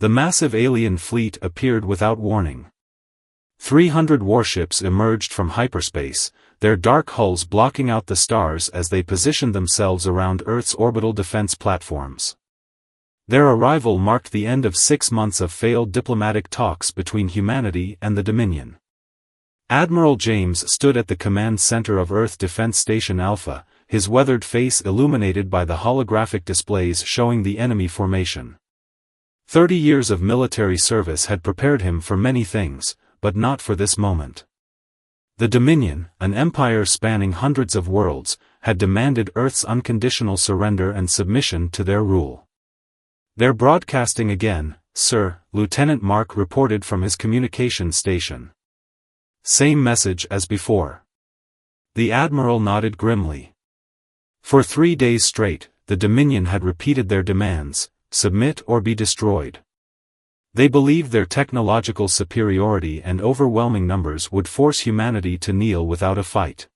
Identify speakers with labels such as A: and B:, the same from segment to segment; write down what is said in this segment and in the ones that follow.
A: The massive alien fleet appeared without warning. 300 warships emerged from hyperspace, their dark hulls blocking out the stars as they positioned themselves around Earth's orbital defense platforms. Their arrival marked the end of 6 months of failed diplomatic talks between humanity and the Dominion. Admiral James stood at the command center of Earth Defense Station Alpha, his weathered face illuminated by the holographic displays showing the enemy formation. 30 years of military service had prepared him for many things, but not for this moment. The Dominion, an empire spanning hundreds of worlds, had demanded Earth's unconditional surrender and submission to their rule. "They're broadcasting again, sir," Lieutenant Mark reported from his communication station. "Same message as before." The Admiral nodded grimly. For 3 days straight, the Dominion had repeated their demands: submit or be destroyed. They believed their technological superiority and overwhelming numbers would force humanity to kneel without a fight.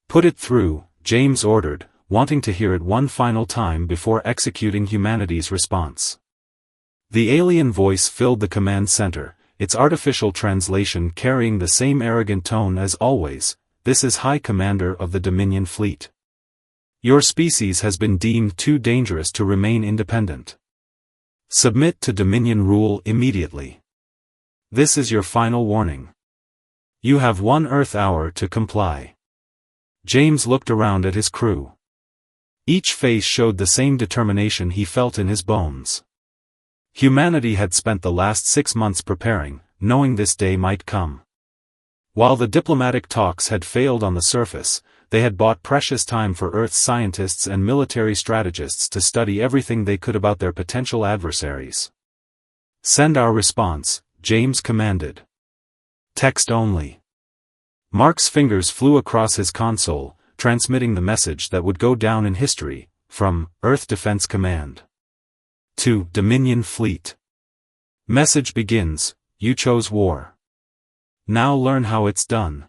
A: "Put it through," James ordered, wanting to hear it one final time before executing humanity's response. The alien voice filled the command center, its artificial translation carrying the same arrogant tone as always. "This is High Commander of the Dominion Fleet. Your species has been deemed too dangerous to remain independent. Submit to Dominion rule immediately. This is your final warning. You have 1 Earth hour to comply." James looked around at his crew. Each face showed the same determination he felt in his bones. Humanity had spent the last 6 months preparing, knowing this day might come. While the diplomatic talks had failed on the surface, they had bought precious time for Earth's scientists and military strategists to study everything they could about their potential adversaries. "Send our response," James commanded. "Text only." Mark's fingers flew across his console, transmitting the message that would go down in history, from Earth Defense Command to Dominion Fleet. Message begins: you chose war. Now learn how it's done.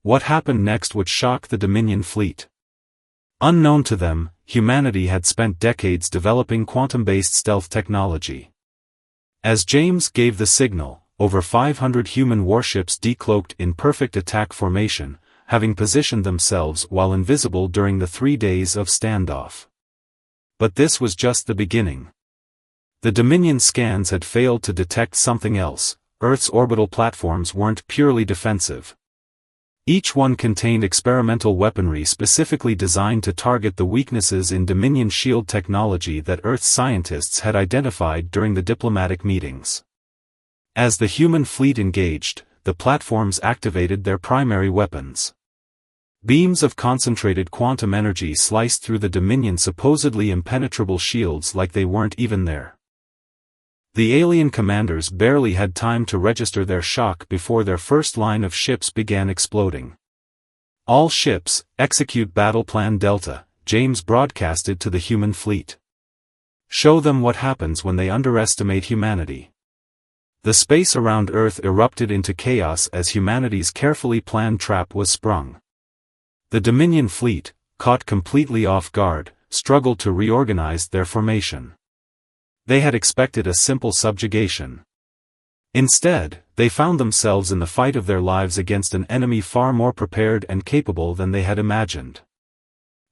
A: What happened next would shock the Dominion Fleet. Unknown to them, humanity had spent decades developing quantum-based stealth technology. As James gave the signal, over 500 human warships decloaked in perfect attack formation, having positioned themselves while invisible during the 3 days of standoff. But this was just the beginning. The Dominion scans had failed to detect something else. Earth's orbital platforms weren't purely defensive. Each one contained experimental weaponry specifically designed to target the weaknesses in Dominion shield technology that Earth's scientists had identified during the diplomatic meetings. As the human fleet engaged, the platforms activated their primary weapons. Beams of concentrated quantum energy sliced through the Dominion's supposedly impenetrable shields like they weren't even there. The alien commanders barely had time to register their shock before their first line of ships began exploding. "All ships, execute Battle Plan Delta," James broadcasted to the human fleet. "Show them what happens when they underestimate humanity." The space around Earth erupted into chaos as humanity's carefully planned trap was sprung. The Dominion fleet, caught completely off guard, struggled to reorganize their formation. They had expected a simple subjugation. Instead, they found themselves in the fight of their lives against an enemy far more prepared and capable than they had imagined.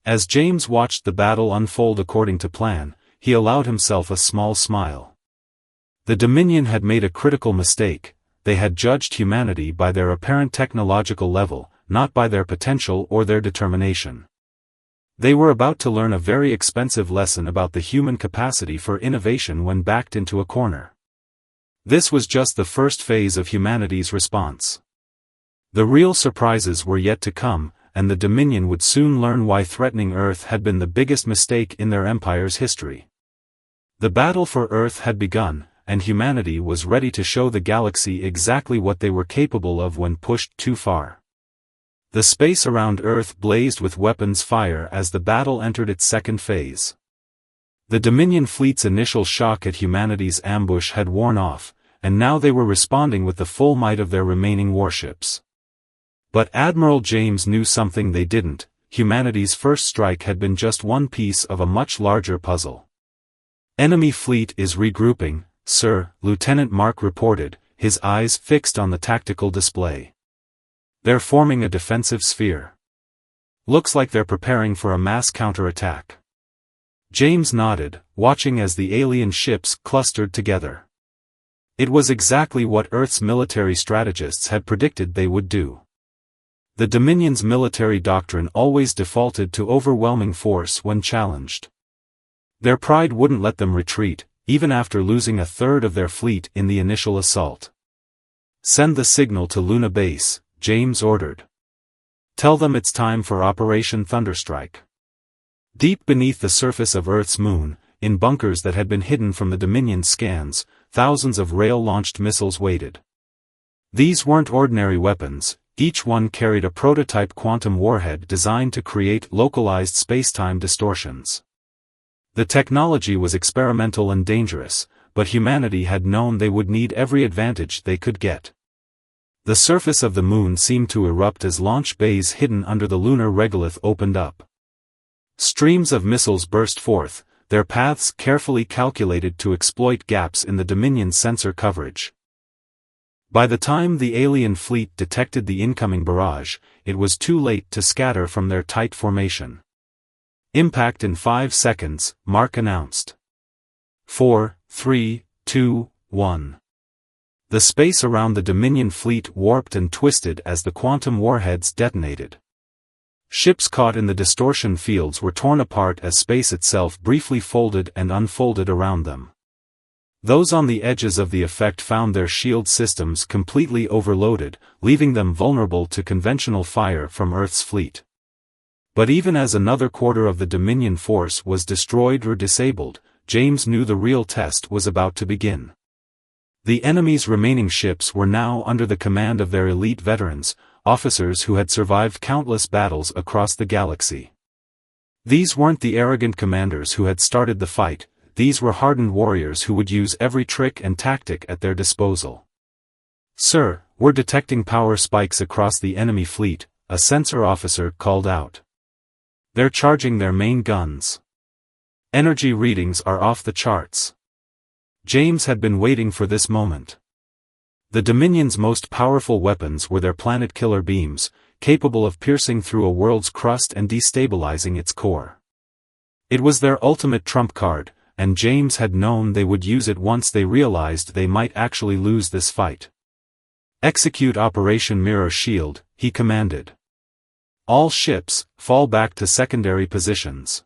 A: As James watched the battle unfold according to plan, he allowed himself a small smile. The Dominion had made a critical mistake. They had judged humanity by their apparent technological level, not by their potential or their determination. They were about to learn a very expensive lesson about the human capacity for innovation when backed into a corner. This was just the first phase of humanity's response. The real surprises were yet to come, and the Dominion would soon learn why threatening Earth had been the biggest mistake in their empire's history. The battle for Earth had begun, and humanity was ready to show the galaxy exactly what they were capable of when pushed too far. The space around Earth blazed with weapons fire as the battle entered its second phase. The Dominion fleet's initial shock at humanity's ambush had worn off, and now they were responding with the full might of their remaining warships. But Admiral James knew something they didn't: humanity's first strike had been just one piece of a much larger puzzle. "Enemy fleet is regrouping," "Sir," Lieutenant Mark reported, his eyes fixed on the tactical display. "They're forming a defensive sphere. Looks like they're preparing for a mass counterattack." James nodded, watching as the alien ships clustered together. It was exactly what Earth's military strategists had predicted they would do. The Dominion's military doctrine always defaulted to overwhelming force when challenged. Their pride wouldn't let them retreat, even after losing a third of their fleet in the initial assault. "Send the signal to Luna Base," James ordered. "Tell them it's time for Operation Thunderstrike." Deep beneath the surface of Earth's moon, in bunkers that had been hidden from the Dominion's scans, thousands of rail-launched missiles waited. These weren't ordinary weapons, each one carried a prototype quantum warhead designed to create localized spacetime distortions. The technology was experimental and dangerous, but humanity had known they would need every advantage they could get. The surface of the moon seemed to erupt as launch bays hidden under the lunar regolith opened up. Streams of missiles burst forth, their paths carefully calculated to exploit gaps in the Dominion's sensor coverage. By the time the alien fleet detected the incoming barrage, it was too late to scatter from their tight formation. "Impact in 5 seconds, Mark announced. 4, 3, 2, 1. The space around the Dominion fleet warped and twisted as the quantum warheads detonated. Ships caught in the distortion fields were torn apart as space itself briefly folded and unfolded around them. Those on the edges of the effect found their shield systems completely overloaded, leaving them vulnerable to conventional fire from Earth's fleet. But even as another quarter of the Dominion force was destroyed or disabled, James knew the real test was about to begin. The enemy's remaining ships were now under the command of their elite veterans, officers who had survived countless battles across the galaxy. These weren't the arrogant commanders who had started the fight, these were hardened warriors who would use every trick and tactic at their disposal. "Sir, we're detecting power spikes across the enemy fleet," a sensor officer called out. "They're charging their main guns. Energy readings are off the charts." James had been waiting for this moment. The Dominion's most powerful weapons were their planet-killer beams, capable of piercing through a world's crust and destabilizing its core. It was their ultimate trump card, and James had known they would use it once they realized they might actually lose this fight. "Execute Operation Mirror Shield," he commanded. "All ships, fall back to secondary positions."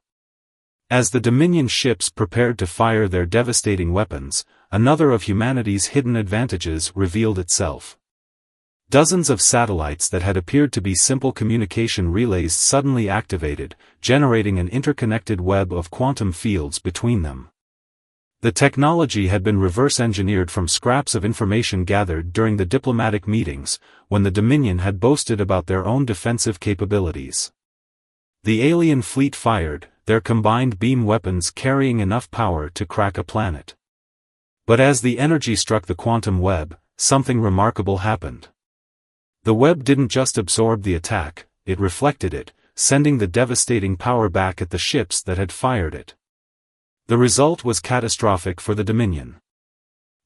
A: As the Dominion ships prepared to fire their devastating weapons, another of humanity's hidden advantages revealed itself. Dozens of satellites that had appeared to be simple communication relays suddenly activated, generating an interconnected web of quantum fields between them. The technology had been reverse-engineered from scraps of information gathered during the diplomatic meetings, when the Dominion had boasted about their own defensive capabilities. The alien fleet fired, their combined beam weapons carrying enough power to crack a planet. But as the energy struck the quantum web, something remarkable happened. The web didn't just absorb the attack, it reflected it, sending the devastating power back at the ships that had fired it. The result was catastrophic for the Dominion.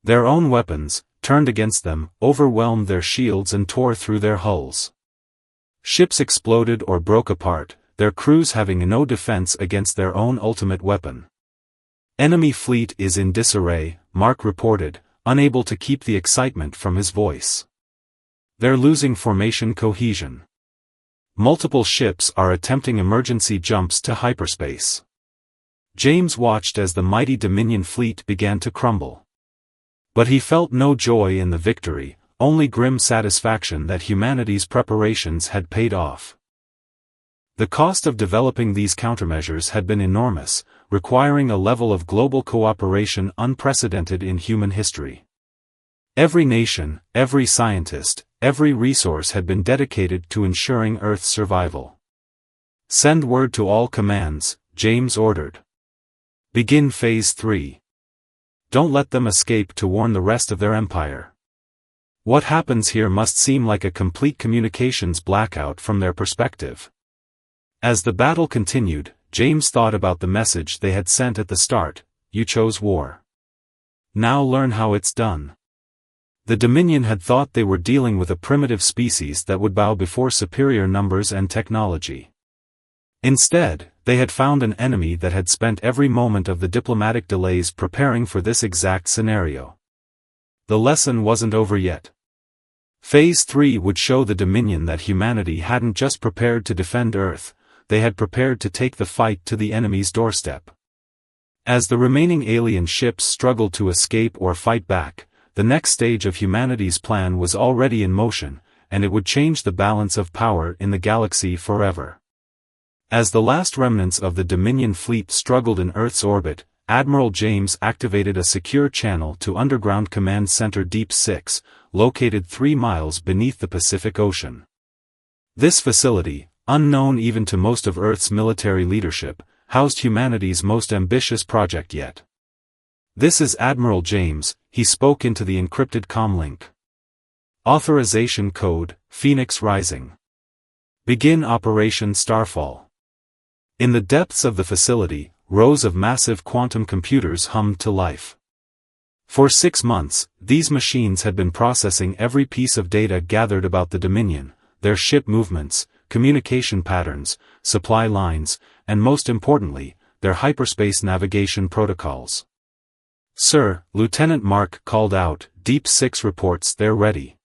A: Their own weapons, turned against them, overwhelmed their shields and tore through their hulls. Ships exploded or broke apart, their crews having no defense against their own ultimate weapon. "Enemy fleet is in disarray," Mark reported, unable to keep the excitement from his voice. "They're losing formation cohesion. Multiple ships are attempting emergency jumps to hyperspace." James watched as the mighty Dominion fleet began to crumble. But he felt no joy in the victory, only grim satisfaction that humanity's preparations had paid off. The cost of developing these countermeasures had been enormous, requiring a level of global cooperation unprecedented in human history. Every nation, every scientist, every resource had been dedicated to ensuring Earth's survival. "Send word to all commands," James ordered. "Begin Phase 3. Don't let them escape to warn the rest of their empire." What happens here must seem like a complete communications blackout from their perspective. As the battle continued, James thought about the message they had sent at the start: "You chose war. Now learn how it's done. The Dominion had thought they were dealing with a primitive species that would bow before superior numbers and technology. Instead, they had found an enemy that had spent every moment of the diplomatic delays preparing for this exact scenario. The lesson wasn't over yet. Phase 3 would show the Dominion that humanity hadn't just prepared to defend Earth, they had prepared to take the fight to the enemy's doorstep. As the remaining alien ships struggled to escape or fight back, the next stage of humanity's plan was already in motion, and it would change the balance of power in the galaxy forever. As the last remnants of the Dominion fleet struggled in Earth's orbit, Admiral James activated a secure channel to Underground Command Center Deep 6, located 3 miles beneath the Pacific Ocean. This facility, unknown even to most of Earth's military leadership, housed humanity's most ambitious project yet. "This is Admiral James," he spoke into the encrypted comlink. "Authorization code, Phoenix Rising. Begin Operation Starfall." In the depths of the facility, rows of massive quantum computers hummed to life. For 6 months, these machines had been processing every piece of data gathered about the Dominion, their ship movements, communication patterns, supply lines, and most importantly, their hyperspace navigation protocols. "Sir," Lieutenant Mark called out, "Deep 6 reports they're ready.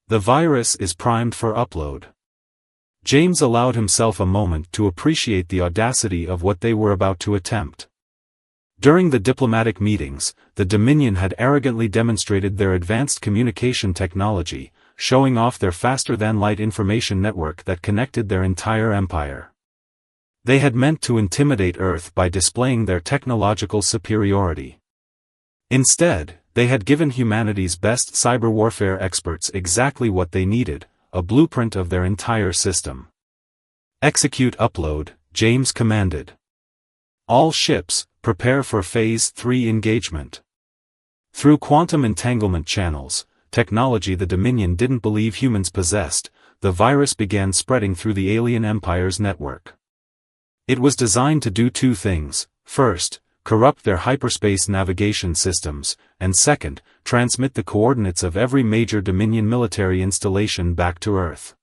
A: The virus is primed for upload." James allowed himself a moment to appreciate the audacity of what they were about to attempt. During the diplomatic meetings, the Dominion had arrogantly demonstrated their advanced communication technology, showing off their faster-than-light information network that connected their entire empire. They had meant to intimidate Earth by displaying their technological superiority. Instead, they had given humanity's best cyber warfare experts exactly what they needed, a blueprint of their entire system. "Execute upload," James commanded. "All ships, prepare for Phase 3 engagement." Through quantum entanglement channels, technology the Dominion didn't believe humans possessed, the virus began spreading through the alien empire's network. It was designed to do 2 things: first, corrupt their hyperspace navigation systems, and second, transmit the coordinates of every major Dominion military installation back to Earth.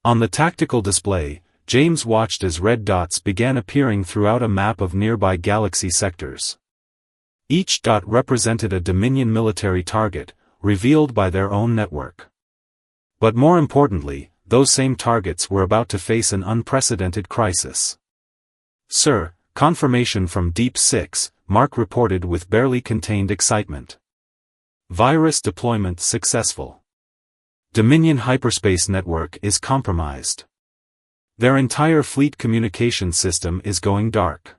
A: On the tactical display, James watched as red dots began appearing throughout a map of nearby galaxy sectors. Each dot represented a Dominion military target, revealed by their own network. But more importantly, those same targets were about to face an unprecedented crisis. "Sir, confirmation from Deep 6, Mark reported with barely contained excitement. Virus deployment successful. Dominion hyperspace network is compromised. Their entire fleet communication system is going dark."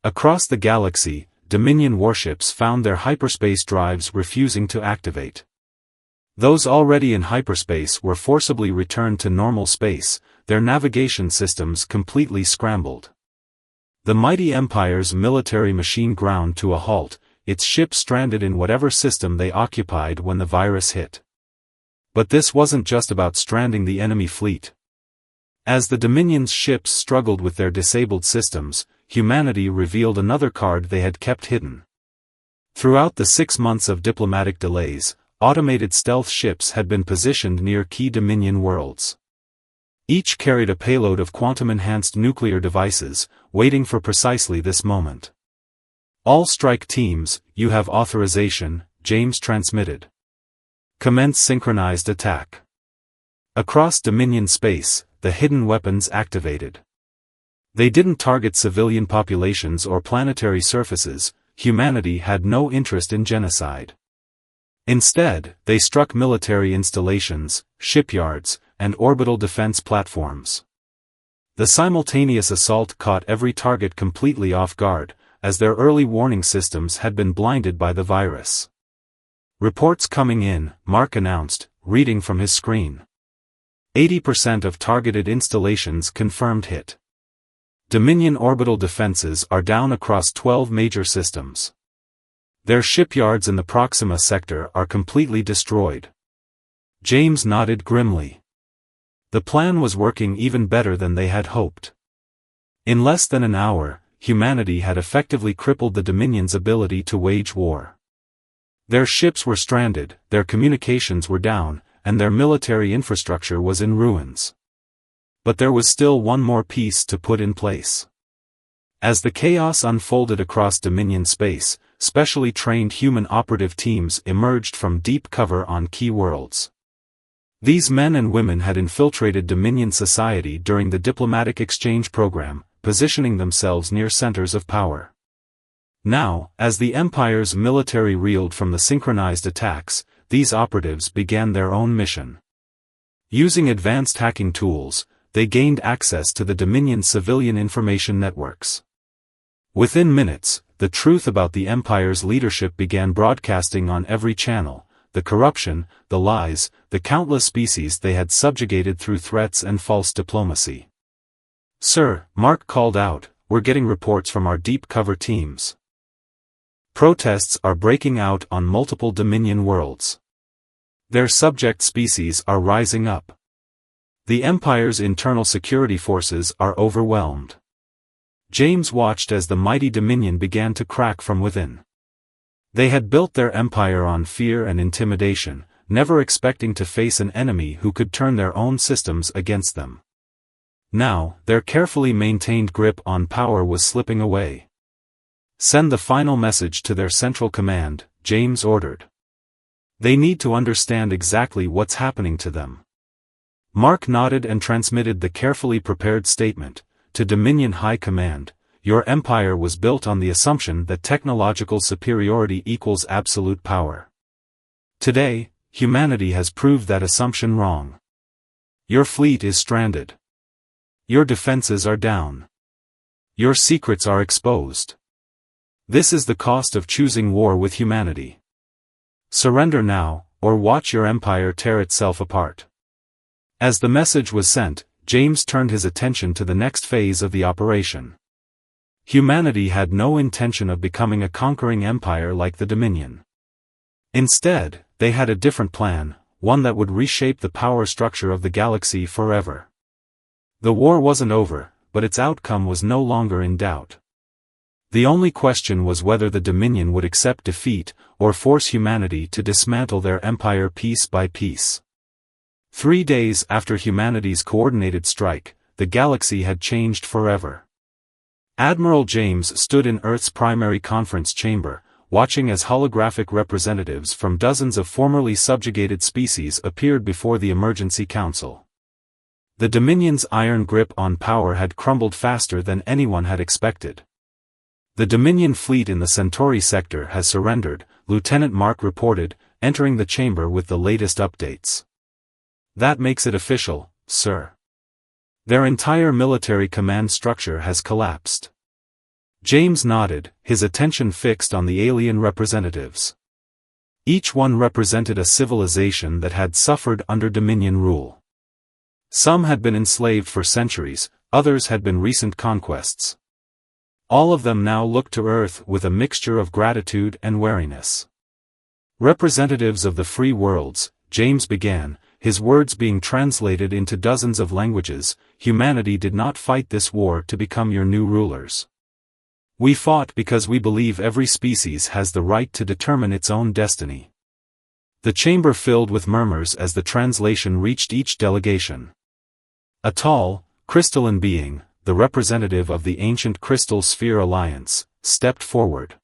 A: Across the galaxy, Dominion warships found their hyperspace drives refusing to activate. Those already in hyperspace were forcibly returned to normal space, their navigation systems completely scrambled. The mighty Empire's military machine ground to a halt, its ships stranded in whatever system they occupied when the virus hit. But this wasn't just about stranding the enemy fleet. As the Dominion's ships struggled with their disabled systems, humanity revealed another card they had kept hidden. Throughout the 6 months of diplomatic delays, automated stealth ships had been positioned near key Dominion worlds. Each carried a payload of quantum-enhanced nuclear devices, waiting for precisely this moment. "All strike teams, you have authorization," James transmitted. "Commence synchronized attack." Across Dominion space, the hidden weapons activated. They didn't target civilian populations or planetary surfaces, humanity had no interest in genocide. Instead, they struck military installations, shipyards, and orbital defense platforms. The simultaneous assault caught every target completely off guard, as their early warning systems had been blinded by the virus. "Reports coming in," Mark announced, reading from his screen. 80% of targeted installations confirmed hit. Dominion orbital defenses are down across 12 major systems. Their shipyards in the Proxima sector are completely destroyed. James nodded grimly. The plan was working even better than they had hoped. In less than an hour, humanity had effectively crippled the Dominion's ability to wage war. Their ships were stranded, their communications were down, and their military infrastructure was in ruins. But there was still one more piece to put in place. As the chaos unfolded across Dominion space, specially trained human operative teams emerged from deep cover on key worlds. These men and women had infiltrated Dominion society during the diplomatic exchange program, positioning themselves near centers of power. Now, as the Empire's military reeled from the synchronized attacks, these operatives began their own mission. Using advanced hacking tools, they gained access to the Dominion's civilian information networks. Within minutes, the truth about the Empire's leadership began broadcasting on every channel: the corruption, the lies, the countless species they had subjugated through threats and false diplomacy. "Sir," Mark called out, "we're getting reports from our deep cover teams. Protests are breaking out on multiple Dominion worlds. Their subject species are rising up. The Empire's internal security forces are overwhelmed." James watched as the mighty Dominion began to crack from within. They had built their empire on fear and intimidation, never expecting to face an enemy who could turn their own systems against them. Now, their carefully maintained grip on power was slipping away. "Send the final message to their central command," James ordered. "They need to understand exactly what's happening to them." Mark nodded and transmitted the carefully prepared statement: "To Dominion High Command, your empire was built on the assumption that technological superiority equals absolute power. Today, humanity has proved that assumption wrong. Your fleet is stranded. Your defenses are down. Your secrets are exposed. This is the cost of choosing war with humanity. Surrender now, or watch your empire tear itself apart." As the message was sent, James turned his attention to the next phase of the operation. Humanity had no intention of becoming a conquering empire like the Dominion. Instead, they had a different plan, one that would reshape the power structure of the galaxy forever. The war wasn't over, but its outcome was no longer in doubt. The only question was whether the Dominion would accept defeat, or force humanity to dismantle their empire piece by piece. 3 days after humanity's coordinated strike, the galaxy had changed forever. Admiral James stood in Earth's primary conference chamber, watching as holographic representatives from dozens of formerly subjugated species appeared before the Emergency Council. The Dominion's iron grip on power had crumbled faster than anyone had expected. "The Dominion fleet in the Centauri sector has surrendered," Lieutenant Mark reported, entering the chamber with the latest updates. "That makes it official, sir. Their entire military command structure has collapsed." James nodded, his attention fixed on the alien representatives. Each one represented a civilization that had suffered under Dominion rule. Some had been enslaved for centuries, others had been recent conquests. All of them now looked to Earth with a mixture of gratitude and wariness. "Representatives of the free worlds," James began, his words being translated into dozens of languages, "humanity did not fight this war to become your new rulers. We fought because we believe every species has the right to determine its own destiny." The chamber filled with murmurs as the translation reached each delegation. A tall, crystalline being, the representative of the ancient Crystal Sphere Alliance, stepped forward.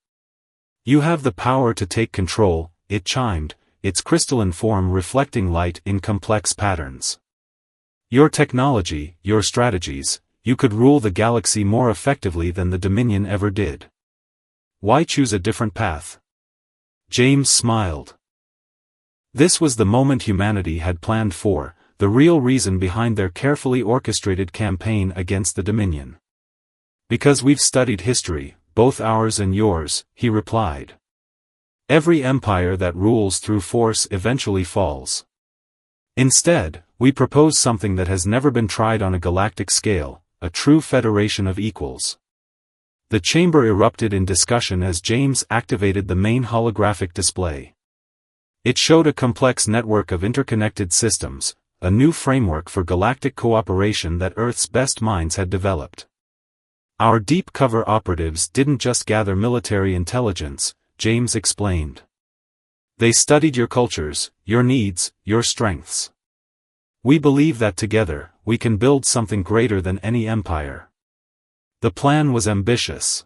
A: "You have the power to take control," it chimed, its crystalline form reflecting light in complex patterns. "Your technology, your strategies, you could rule the galaxy more effectively than the Dominion ever did. Why choose a different path?" James smiled. This was the moment humanity had planned for, the real reason behind their carefully orchestrated campaign against the Dominion. "Because we've studied history, both ours and yours," he replied. "Every empire that rules through force eventually falls. Instead, we propose something that has never been tried on a galactic scale, a true federation of equals." The chamber erupted in discussion as James activated the main holographic display. It showed a complex network of interconnected systems, a new framework for galactic cooperation that Earth's best minds had developed. Our deep cover operatives didn't just gather military intelligence, James explained. They studied your cultures, your needs, your strengths. We believe that together, we can build something greater than any empire. The plan was ambitious.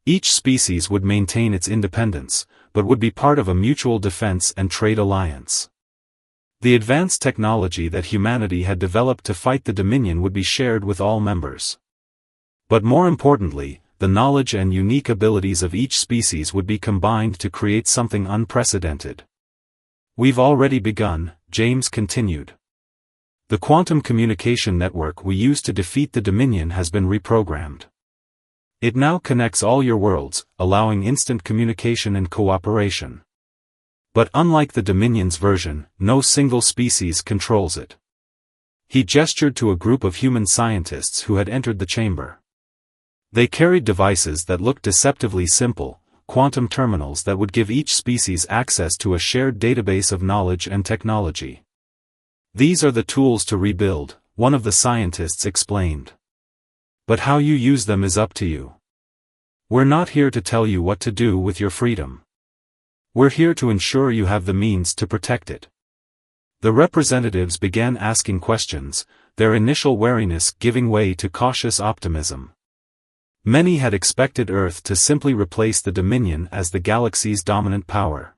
A: Each species would maintain its independence, but would be part of a mutual defense and trade alliance. The advanced technology that humanity had developed to fight the Dominion would be shared with all members. But more importantly, the knowledge and unique abilities of each species would be combined to create something unprecedented. We've already begun, James continued. The quantum communication network we used to defeat the Dominion has been reprogrammed. It now connects all your worlds, allowing instant communication and cooperation. But unlike the Dominion's version, no single species controls it. He gestured to a group of human scientists who had entered the chamber. They carried devices that looked deceptively simple, quantum terminals that would give each species access to a shared database of knowledge and technology. These are the tools to rebuild, one of the scientists explained. But how you use them is up to you. We're not here to tell you what to do with your freedom. We're here to ensure you have the means to protect it. The representatives began asking questions, their initial wariness giving way to cautious optimism. Many had expected Earth to simply replace the Dominion as the galaxy's dominant power.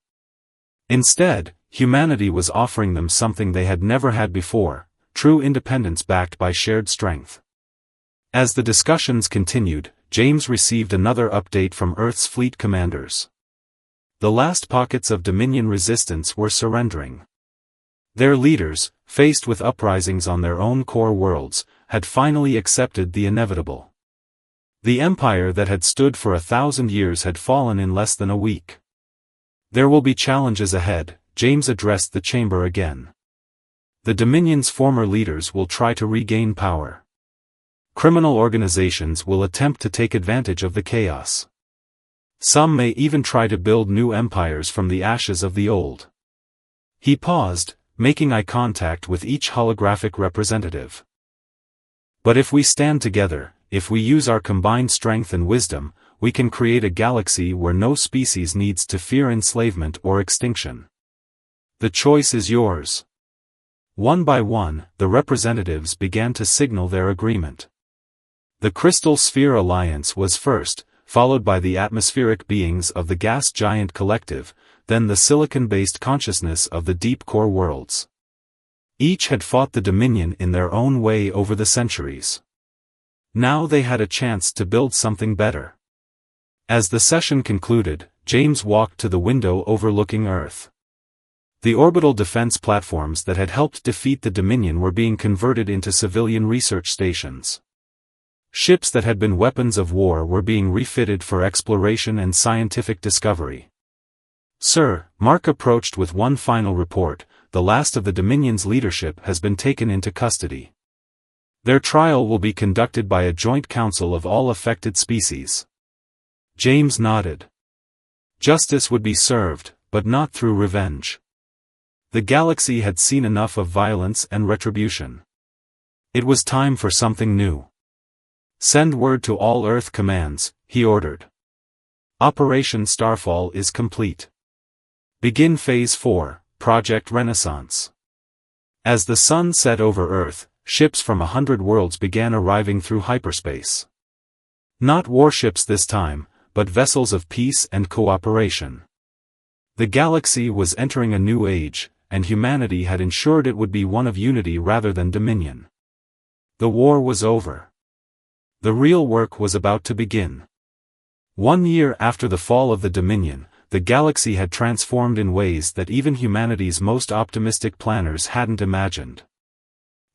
A: Instead, humanity was offering them something they had never had before, true independence backed by shared strength. As the discussions continued, James received another update from Earth's fleet commanders. The last pockets of Dominion resistance were surrendering. Their leaders, faced with uprisings on their own core worlds, had finally accepted the inevitable. The empire that had stood for 1,000 years had fallen in less than a week. There will be challenges ahead, James addressed the chamber again. The Dominion's former leaders will try to regain power. Criminal organizations will attempt to take advantage of the chaos. Some may even try to build new empires from the ashes of the old. He paused, making eye contact with each holographic representative. But if we stand together, if we use our combined strength and wisdom, we can create a galaxy where no species needs to fear enslavement or extinction. The choice is yours. One by one, the representatives began to signal their agreement. The Crystal Sphere Alliance was first, followed by the atmospheric beings of the Gas Giant Collective, then the silicon-based consciousness of the Deep Core worlds. Each had fought the Dominion in their own way over the centuries. Now they had a chance to build something better. As the session concluded, James walked to the window overlooking Earth. The orbital defense platforms that had helped defeat the Dominion were being converted into civilian research stations. Ships that had been weapons of war were being refitted for exploration and scientific discovery. Sir, Mark approached with one final report, the last of the Dominion's leadership has been taken into custody. Their trial will be conducted by a joint council of all affected species. James nodded. Justice would be served, but not through revenge. The galaxy had seen enough of violence and retribution. It was time for something new. Send word to all Earth commands, he ordered. Operation Starfall is complete. Begin Phase 4, Project Renaissance. As the sun set over Earth, ships from 100 worlds began arriving through hyperspace. Not warships this time, but vessels of peace and cooperation. The galaxy was entering a new age, and humanity had ensured it would be one of unity rather than dominion. The war was over. The real work was about to begin. 1 year after the fall of the Dominion, the galaxy had transformed in ways that even humanity's most optimistic planners hadn't imagined.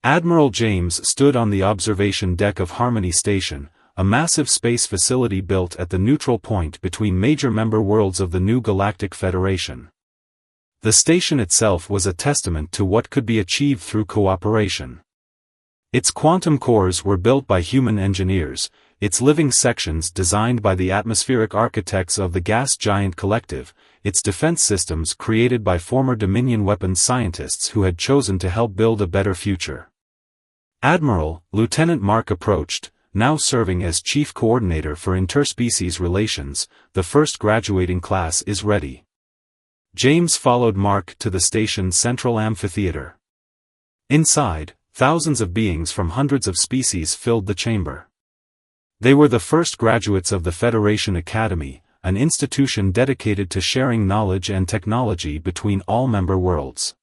A: Admiral James stood on the observation deck of Harmony Station, a massive space facility built at the neutral point between major member worlds of the new Galactic Federation. The station itself was a testament to what could be achieved through cooperation. Its quantum cores were built by human engineers, its living sections designed by the atmospheric architects of the Gas Giant Collective, its defense systems created by former Dominion weapons scientists who had chosen to help build a better future. Admiral, Lieutenant Mark approached, now serving as Chief Coordinator for Interspecies Relations. The first graduating class is ready. James followed Mark to the station's central amphitheater. Inside, thousands of beings from hundreds of species filled the chamber. They were the first graduates of the Federation Academy, an institution dedicated to sharing knowledge and technology between all member worlds.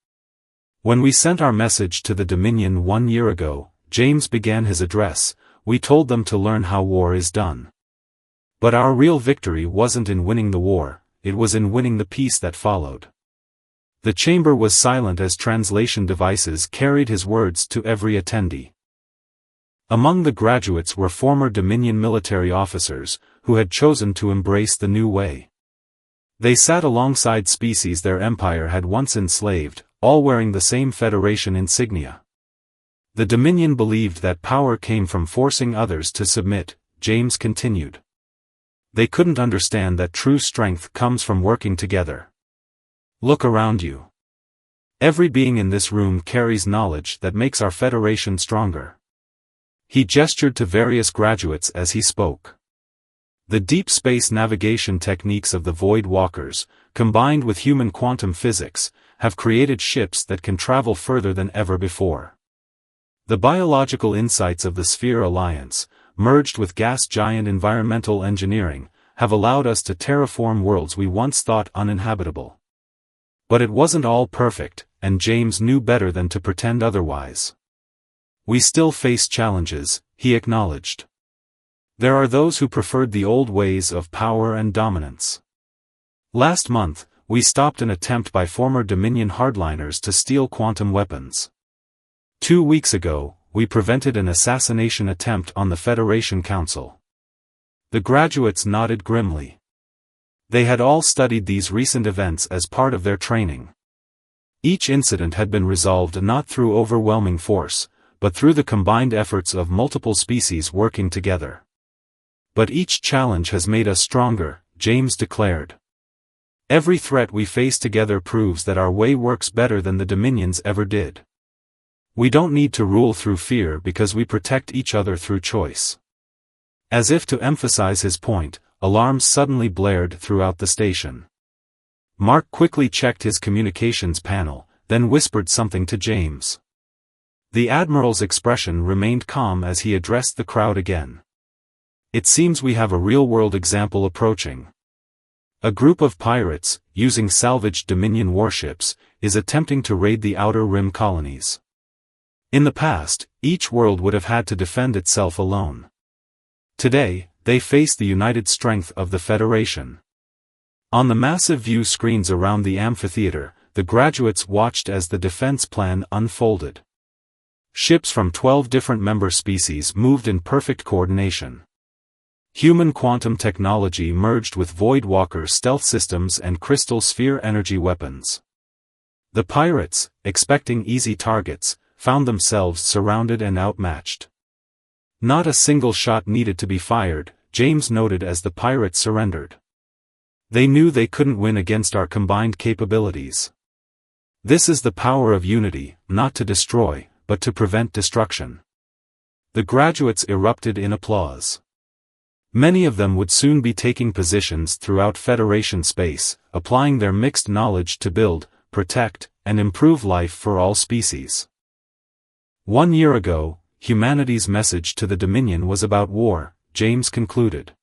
A: When we sent our message to the Dominion 1 year ago, James began his address, we told them to learn how war is done. But our real victory wasn't in winning the war, it was in winning the peace that followed. The chamber was silent as translation devices carried his words to every attendee. Among the graduates were former Dominion military officers, who had chosen to embrace the new way. They sat alongside species their empire had once enslaved, all wearing the same Federation insignia. The Dominion believed that power came from forcing others to submit, James continued. They couldn't understand that true strength comes from working together. Look around you. Every being in this room carries knowledge that makes our Federation stronger. He gestured to various graduates as he spoke. The deep space navigation techniques of the Void Walkers, combined with human quantum physics, have created ships that can travel further than ever before. The biological insights of the Sphere Alliance, merged with gas giant environmental engineering, have allowed us to terraform worlds we once thought uninhabitable. But it wasn't all perfect, and James knew better than to pretend otherwise. We still face challenges, he acknowledged. There are those who preferred the old ways of power and dominance. Last month, we stopped an attempt by former Dominion hardliners to steal quantum weapons. 2 weeks ago, we prevented an assassination attempt on the Federation Council. The graduates nodded grimly. They had all studied these recent events as part of their training. Each incident had been resolved not through overwhelming force, but through the combined efforts of multiple species working together. But each challenge has made us stronger, James declared. Every threat we face together proves that our way works better than the Dominions ever did. We don't need to rule through fear because we protect each other through choice. As if to emphasize his point, alarms suddenly blared throughout the station. Mark quickly checked his communications panel, then whispered something to James. The Admiral's expression remained calm as he addressed the crowd again. It seems we have a real-world example approaching. A group of pirates, using salvaged Dominion warships, is attempting to raid the Outer Rim colonies. In the past, each world would have had to defend itself alone. Today, they face the united strength of the Federation. On the massive view screens around the amphitheater, the graduates watched as the defense plan unfolded. Ships from 12 different member species moved in perfect coordination. Human quantum technology merged with Void Walker stealth systems and crystal sphere energy weapons. The pirates, expecting easy targets, found themselves surrounded and outmatched. Not a single shot needed to be fired, James noted as the pirates surrendered. They knew they couldn't win against our combined capabilities. This is the power of unity, not to destroy, but to prevent destruction. The graduates erupted in applause. Many of them would soon be taking positions throughout Federation space, applying their mixed knowledge to build, protect, and improve life for all species. 1 year ago, humanity's message to the Dominion was about war, James concluded.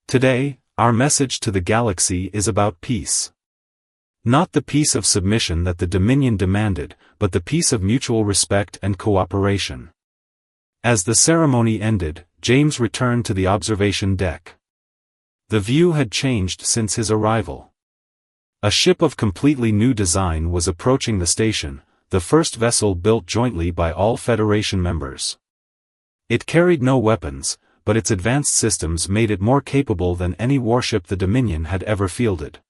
A: Today, our message to the galaxy is about peace. Not the peace of submission that the Dominion demanded, but the peace of mutual respect and cooperation. As the ceremony ended, James returned to the observation deck. The view had changed since his arrival. A ship of completely new design was approaching the station, the first vessel built jointly by all Federation members. It carried no weapons, but its advanced systems made it more capable than any warship the Dominion had ever fielded.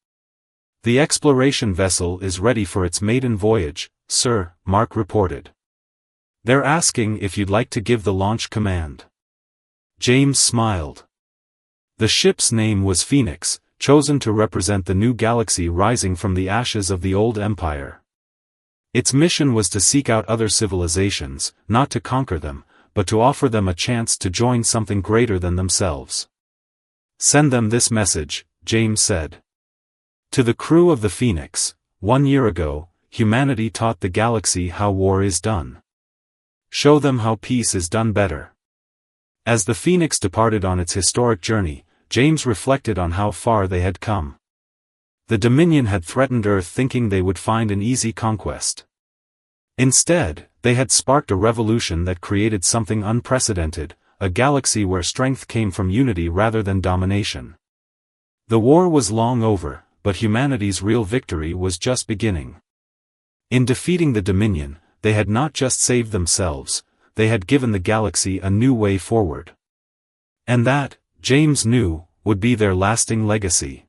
A: The exploration vessel is ready for its maiden voyage, sir, Mark reported. They're asking if you'd like to give the launch command. James smiled. The ship's name was Phoenix, chosen to represent the new galaxy rising from the ashes of the old empire. Its mission was to seek out other civilizations, not to conquer them, but to offer them a chance to join something greater than themselves. "Send them this message," James said. To the crew of the Phoenix, 1 year ago, humanity taught the galaxy how war is done. Show them how peace is done better. As the Phoenix departed on its historic journey, James reflected on how far they had come. The Dominion had threatened Earth thinking they would find an easy conquest. Instead, they had sparked a revolution that created something unprecedented, a galaxy where strength came from unity rather than domination. The war was long over, but humanity's real victory was just beginning. In defeating the Dominion, they had not just saved themselves, they had given the galaxy a new way forward. And that, James knew, would be their lasting legacy.